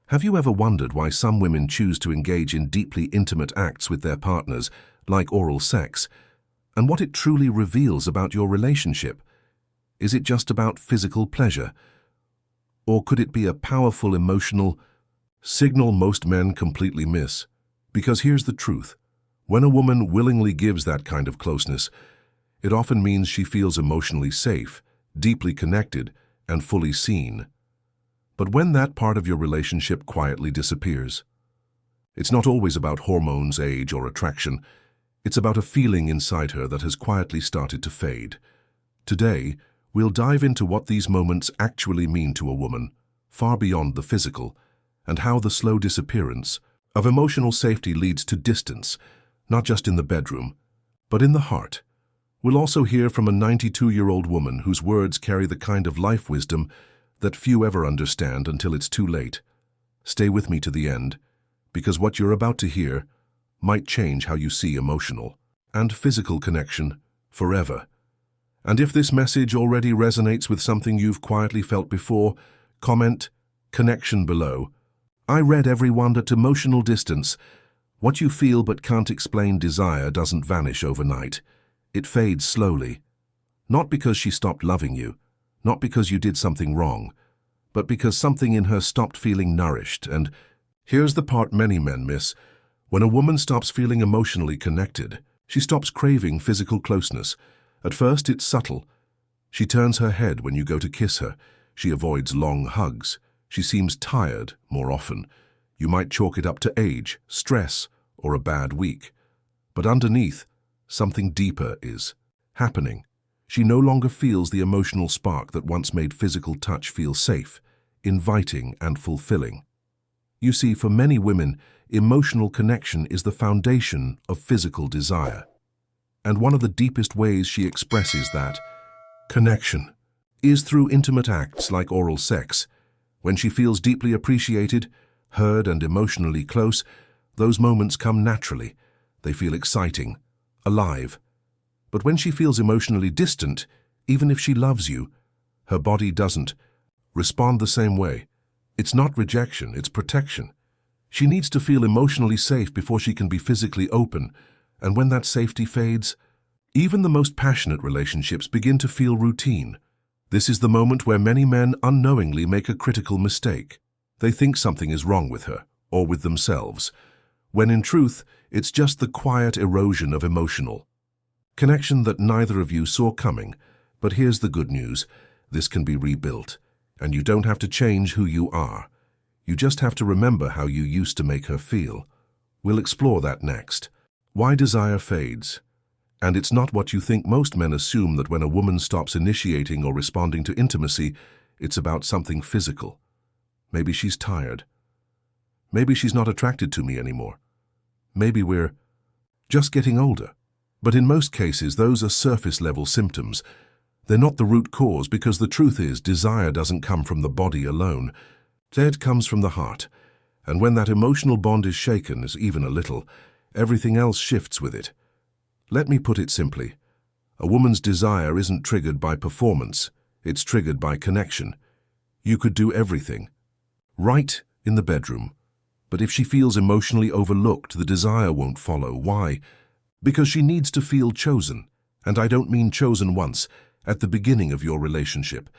Have you ever wondered why some women choose to engage in deeply intimate acts with their partners, like oral sex, and what it truly reveals about your relationship? Is it just about physical pleasure? Or could it be a powerful emotional signal most men completely miss? Because here's the truth. When a woman willingly gives that kind of closeness, it often means she feels emotionally safe, deeply connected, and fully seen. But when that part of your relationship quietly disappears, it's not always about hormones, age, or attraction. It's about a feeling inside her that has quietly started to fade. Today, we'll dive into what these moments actually mean to a woman, far beyond the physical, and how the slow disappearance of emotional safety leads to distance, not just in the bedroom, but in the heart. We'll also hear from a 92-year-old woman whose words carry the kind of life wisdom that few ever understand until it's too late. Stay with me to the end, because what you're about to hear might change how you see emotional and physical connection forever. And if this message already resonates with something you've quietly felt before, comment connection below. I read every wonder to emotional distance. What you feel but can't explain desire doesn't vanish overnight. It fades slowly. Not because she stopped loving you, not because you did something wrong, but because something in her stopped feeling nourished. And here's the part many men miss. When a woman stops feeling emotionally connected, she stops craving physical closeness. At first, it's subtle. She turns her head when you go to kiss her. She avoids long hugs. She seems tired more often. You might chalk it up to age, stress, or a bad week. But underneath, something deeper is happening. She no longer feels the emotional spark that once made physical touch feel safe, inviting, and fulfilling. You see, for many women, emotional connection is the foundation of physical desire. And one of the deepest ways she expresses that connection is through intimate acts like oral sex. When she feels deeply appreciated, heard, and emotionally close, those moments come naturally. They feel exciting, alive. But when she feels emotionally distant, even if she loves you, her body doesn't respond the same way. It's not rejection, it's protection. She needs to feel emotionally safe before she can be physically open, and when that safety fades, even the most passionate relationships begin to feel routine. This is the moment where many men unknowingly make a critical mistake. They think something is wrong with her, or with themselves, when in truth, it's just the quiet erosion of emotional connection that neither of you saw coming. But here's the good news. This can be rebuilt, and you don't have to change who you are. You just have to remember how you used to make her feel. We'll explore that next. Why desire fades. And it's not what you think. Most men assume that when a woman stops initiating or responding to intimacy, it's about something physical. Maybe she's tired. Maybe she's not attracted to me anymore. Maybe we're just getting older. But in most cases, those are surface-level symptoms. They're not the root cause, because the truth is, desire doesn't come from the body alone. It comes from the heart. And when that emotional bond is shaken, even a little, everything else shifts with it. Let me put it simply. A woman's desire isn't triggered by performance. It's triggered by connection. You could do everything right in the bedroom, but if she feels emotionally overlooked, the desire won't follow. Why? Because she needs to feel chosen. And I don't mean chosen once, at the beginning of your relationship.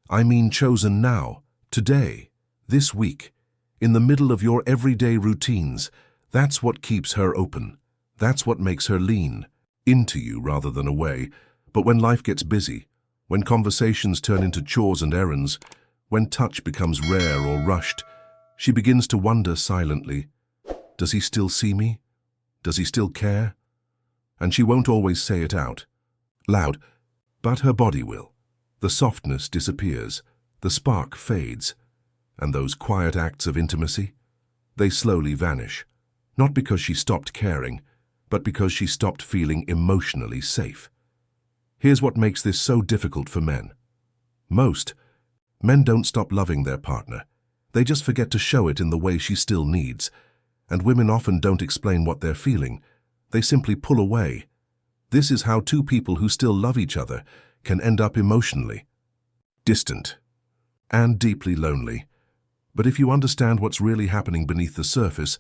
I mean chosen now, today, this week, in the middle of your everyday routines. That's what keeps her open. That's what makes her lean into you rather than away. But when life gets busy, when conversations turn into chores and errands, when touch becomes rare or rushed, she begins to wonder silently, does he still see me? Does he still care? And she won't always say it out loud, but her body will. The softness disappears, the spark fades, and those quiet acts of intimacy, they slowly vanish, not because she stopped caring, but because she stopped feeling emotionally safe. Here's what makes this so difficult for men. Most men don't stop loving their partner. They just forget to show it in the way she still needs. And women often don't explain what they're feeling. They simply pull away. This is how two people who still love each other can end up emotionally distant and deeply lonely. But if you understand what's really happening beneath the surface,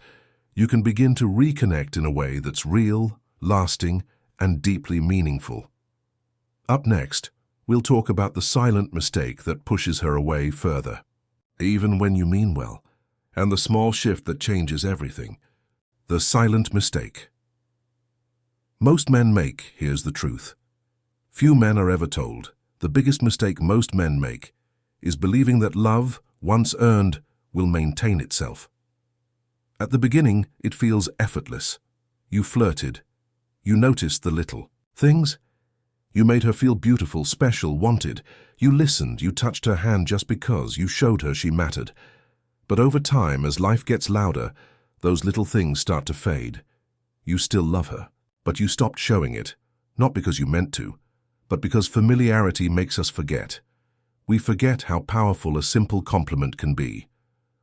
you can begin to reconnect in a way that's real, lasting, and deeply meaningful. Up next, we'll talk about the silent mistake that pushes her away further, even when you mean well, and the small shift that changes everything. The silent mistake. Most men make, here's the truth. Few men are ever told. The biggest mistake most men make is believing that love, once earned, will maintain itself. At the beginning, it feels effortless. You flirted. You noticed the little things. You made her feel beautiful, special, wanted. You listened, you touched her hand just because, you showed her she mattered. But over time, as life gets louder, those little things start to fade. You still love her, but you stopped showing it, not because you meant to, but because familiarity makes us forget. We forget how powerful a simple compliment can be.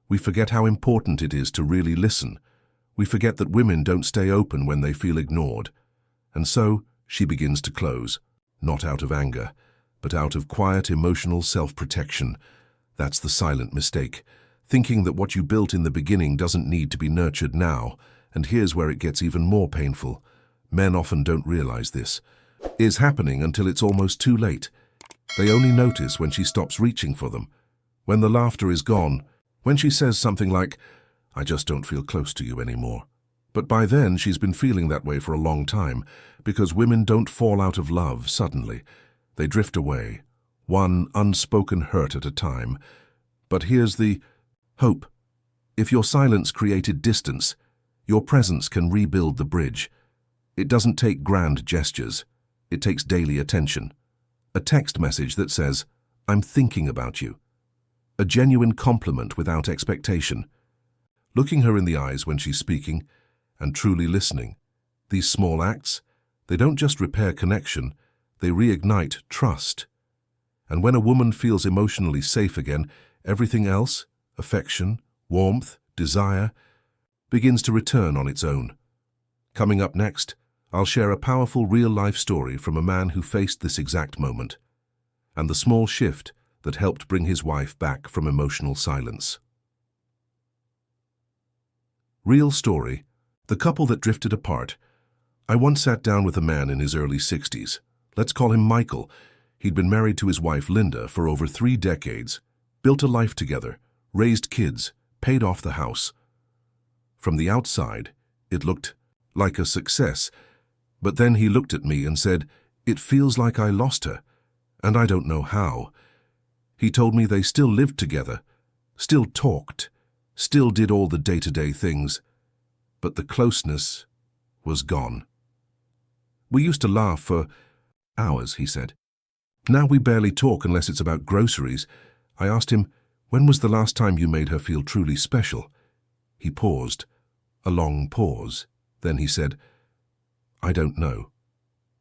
We forget how important it is to really listen. We forget that women don't stay open when they feel ignored. And so, she begins to close, not out of anger, but out of quiet emotional self-protection. That's the silent mistake, thinking that what you built in the beginning doesn't need to be nurtured now. And here's where it gets even more painful. Men often don't realize this is happening until it's almost too late. They only notice when she stops reaching for them, when the laughter is gone, when she says something like, "I just don't feel close to you anymore." But by then, she's been feeling that way for a long time, because women don't fall out of love suddenly. They drift away, one unspoken hurt at a time. But here's the hope. If your silence created distance, your presence can rebuild the bridge. It doesn't take grand gestures. It takes daily attention. A text message that says, "I'm thinking about you." A genuine compliment without expectation. Looking her in the eyes when she's speaking, and truly listening. These small acts, they don't just repair connection, they reignite trust. And when a woman feels emotionally safe again, everything else, affection, warmth, desire, begins to return on its own. Coming up next, I'll share a powerful real-life story from a man who faced this exact moment, and the small shift that helped bring his wife back from emotional silence. Real story. The couple that drifted apart. I once sat down with a man in his early 60s. Let's call him Michael. He'd been married to his wife Linda for over 3 decades, built a life together, raised kids, paid off the house. From the outside, it looked like a success. But then he looked at me and said, "It feels like I lost her, and I don't know how." He told me they still lived together, still talked, still did all the day-to-day things, but the closeness was gone. "We used to laugh for hours," he said. "Now we barely talk unless it's about groceries." I asked him, "When was the last time you made her feel truly special?" He paused, a long pause. Then he said, "I don't know."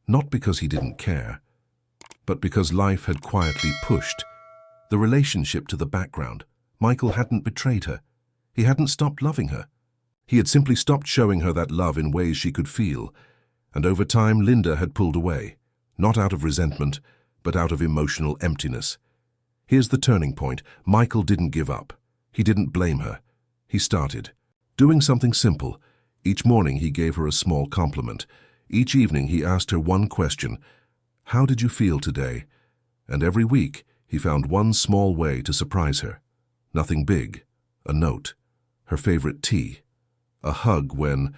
Not because he didn't care, but because life had quietly pushed the relationship to the background. Michael hadn't betrayed her. He hadn't stopped loving her. He had simply stopped showing her that love in ways she could feel. And over time, Linda had pulled away, not out of resentment, but out of emotional emptiness. Here's the turning point. Michael didn't give up. He didn't blame her. He started doing something simple. Each morning he gave her a small compliment. Each evening he asked her one question: "How did you feel today?" And every week he found one small way to surprise her. Nothing big. A note. Her favorite tea. A hug when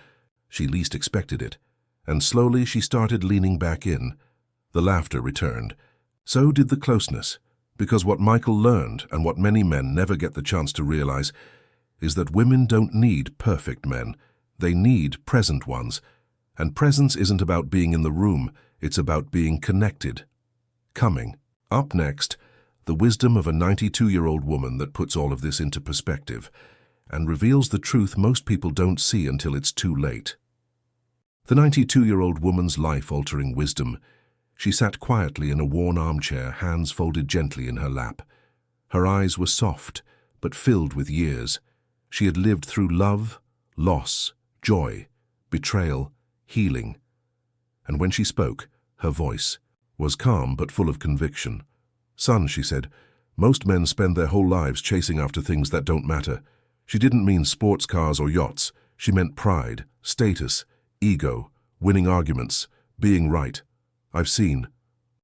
she least expected it. And slowly she started leaning back in. The laughter returned. So did the closeness. Because what Michael learned, and what many men never get the chance to realize, is that women don't need perfect men. They need present ones. And presence isn't about being in the room, it's about being connected. Coming. Up next, the wisdom of a 92-year-old woman that puts all of this into perspective and reveals the truth most people don't see until it's too late. The 92-year-old woman's life-altering wisdom. She sat quietly in a worn armchair, hands folded gently in her lap. Her eyes were soft, but filled with years. She had lived through love, loss, joy, betrayal, healing. And when she spoke, her voice was calm but full of conviction. "Son," she said, Most men spend their whole lives chasing after things that don't matter. She didn't mean sports cars or yachts. She meant pride, status, ego, winning arguments, being right. I've seen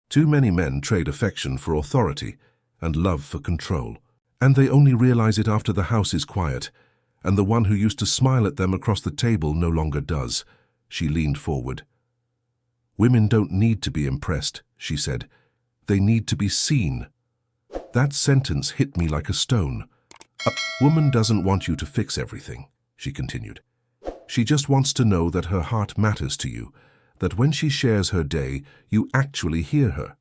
too many men trade affection for authority and love for control. And they only realize it after the house is quiet, and the one who used to smile at them across the table no longer does. She leaned forward. Women don't need to be impressed, she said. They need to be seen. That sentence hit me like a stone. A woman doesn't want you to fix everything, she continued. She just wants to know that her heart matters to you, that when she shares her day, you actually hear her.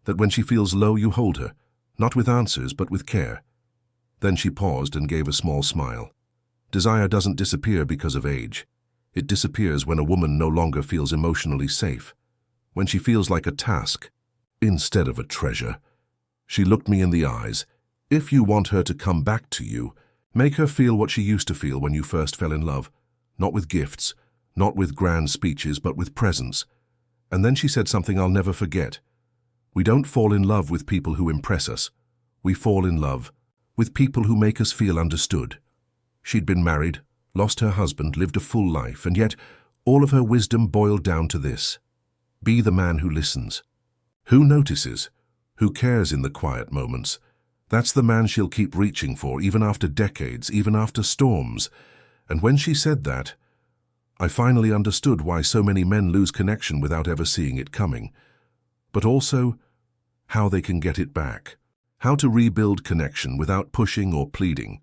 That when she feels low, you hold her, not with answers, but with care. Then she paused and gave a small smile. Desire doesn't disappear because of age. It disappears when a woman no longer feels emotionally safe, when she feels like a task instead of a treasure. She looked me in the eyes. If you want her to come back to you, make her feel what she used to feel when you first fell in love, not with gifts, not with grand speeches, but with presence. And then she said something I'll never forget. We don't fall in love with people who impress us. We fall in love with people who make us feel understood. She'd been married, lost her husband, lived a full life, and yet all of her wisdom boiled down to this. Be the man who listens, who notices, who cares in the quiet moments. That's the man she'll keep reaching for, even after decades, even after storms. And when she said that, I finally understood why so many men lose connection without ever seeing it coming. But also how they can get it back. How to rebuild connection without pushing or pleading.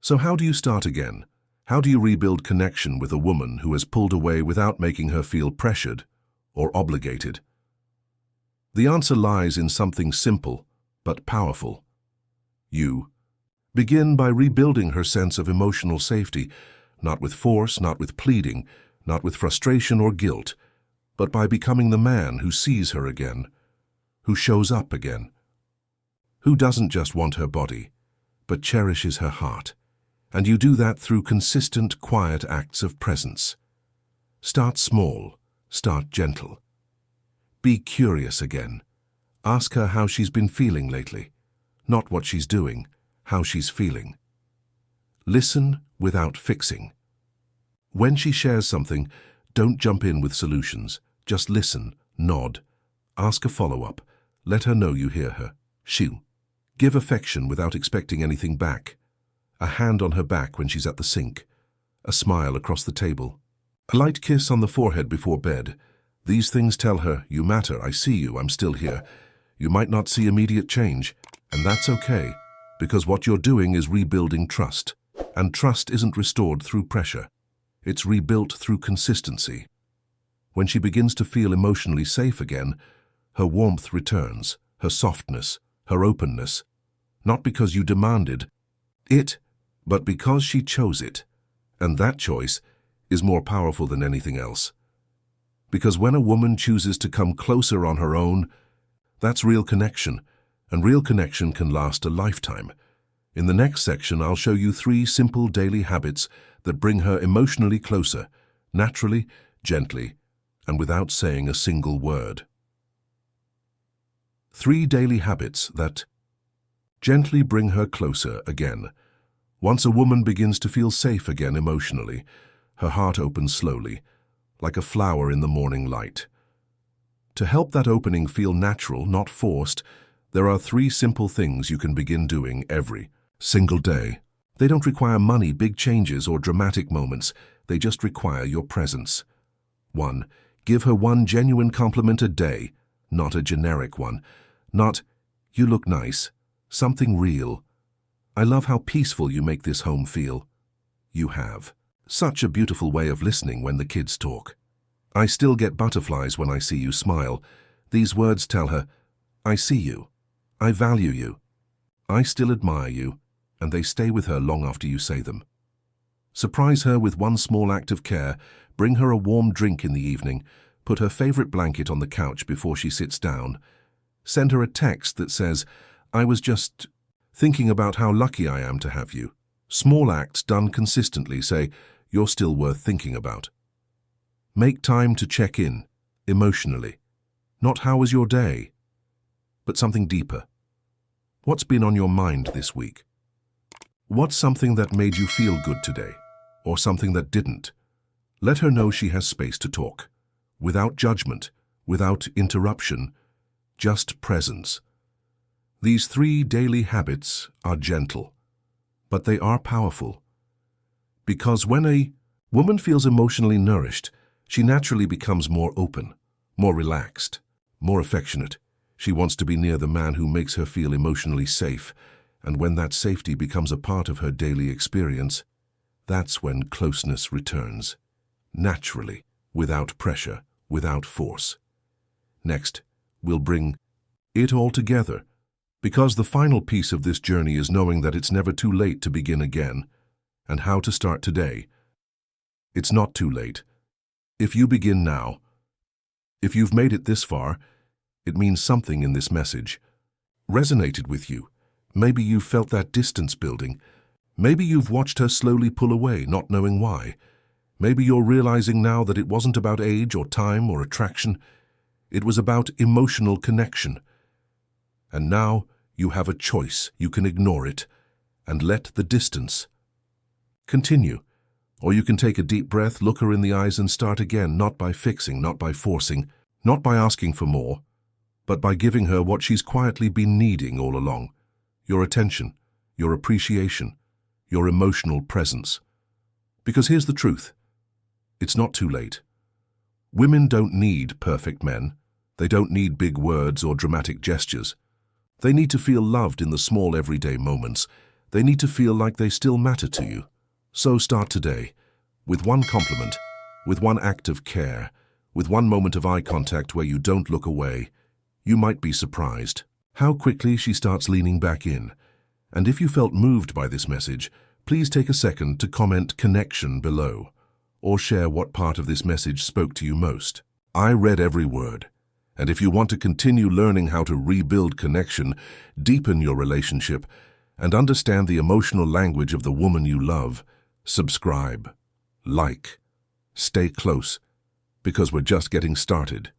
So how do you start again? How do you rebuild connection with a woman who has pulled away without making her feel pressured or obligated? The answer lies in something simple but powerful. You begin by rebuilding her sense of emotional safety, not with force, not with pleading, not with frustration or guilt, but by becoming the man who sees her again, who shows up again, who doesn't just want her body, but cherishes her heart. And you do that through consistent, quiet acts of presence. Start small, start gentle. Be curious again. Ask her how she's been feeling lately, not what she's doing, how she's feeling. Listen without fixing. When she shares something, don't jump in with solutions. Just listen, nod, ask a follow-up, let her know you hear her. Shoo. Give affection without expecting anything back. A hand on her back when she's at the sink. A smile across the table. A light kiss on the forehead before bed. These things tell her, you matter, I see you, I'm still here. You might not see immediate change, and that's okay, because what you're doing is rebuilding trust. And trust isn't restored through pressure. It's rebuilt through consistency. When she begins to feel emotionally safe again, her warmth returns, her softness, her openness, not because you demanded it, but because she chose it. And that choice is more powerful than anything else. Because when a woman chooses to come closer on her own, that's real connection, and real connection can last a lifetime. In the next section, I'll show you 3 simple daily habits that bring her emotionally closer, naturally, gently, and without saying a single word. 3 daily habits that gently bring her closer again. Once a woman begins to feel safe again emotionally, her heart opens slowly, like a flower in the morning light. To help that opening feel natural, not forced, there are 3 simple things you can begin doing every single day. They don't require money, big changes, or dramatic moments. They just require your presence. 1. Give her one genuine compliment a day, not a generic one. Not, you look nice. Something real. I love how peaceful you make this home feel. You have such a beautiful way of listening when the kids talk. I still get butterflies when I see you smile. These words tell her, I see you. I value you. I still admire you, and they stay with her long after you say them. Surprise her with one small act of care. Bring her a warm drink in the evening. Put her favorite blanket on the couch before she sits down. Send her a text that says, I was just thinking about how lucky I am to have you. Small acts done consistently say, you're still worth thinking about. Make time to check in, emotionally. Not how was your day, but something deeper. What's been on your mind this week? What's something that made you feel good today, or something that didn't? Let her know she has space to talk, without judgment, without interruption, just presence. These 3 daily habits are gentle, but they are powerful. Because when a woman feels emotionally nourished, she naturally becomes more open, more relaxed, more affectionate. She wants to be near the man who makes her feel emotionally safe, and when that safety becomes a part of her daily experience, that's when closeness returns, naturally, without pressure, without force. Next, we'll bring it all together, because the final piece of this journey is knowing that it's never too late to begin again, and how to start today. It's not too late. If you begin now, if you've made it this far, it means something in this message resonated with you. Maybe you've felt that distance building. Maybe you've watched her slowly pull away, not knowing why. Maybe you're realizing now that it wasn't about age or time or attraction. It was about emotional connection. And now you have a choice. You can ignore it and let the distance continue. Or you can take a deep breath, look her in the eyes and start again, not by fixing, not by forcing, not by asking for more, but by giving her what she's quietly been needing all along. Your attention, your appreciation, your emotional presence. Because here's the truth. It's not too late. Women don't need perfect men. They don't need big words or dramatic gestures. They need to feel loved in the small everyday moments. They need to feel like they still matter to you. So start today, with one compliment, with one act of care, with one moment of eye contact where you don't look away. You might be surprised how quickly she starts leaning back in. And if you felt moved by this message, please take a second to comment "connection" below, or share what part of this message spoke to you most. I read every word. And if you want to continue learning how to rebuild connection, deepen your relationship, and understand the emotional language of the woman you love, subscribe, like, stay close, because we're just getting started.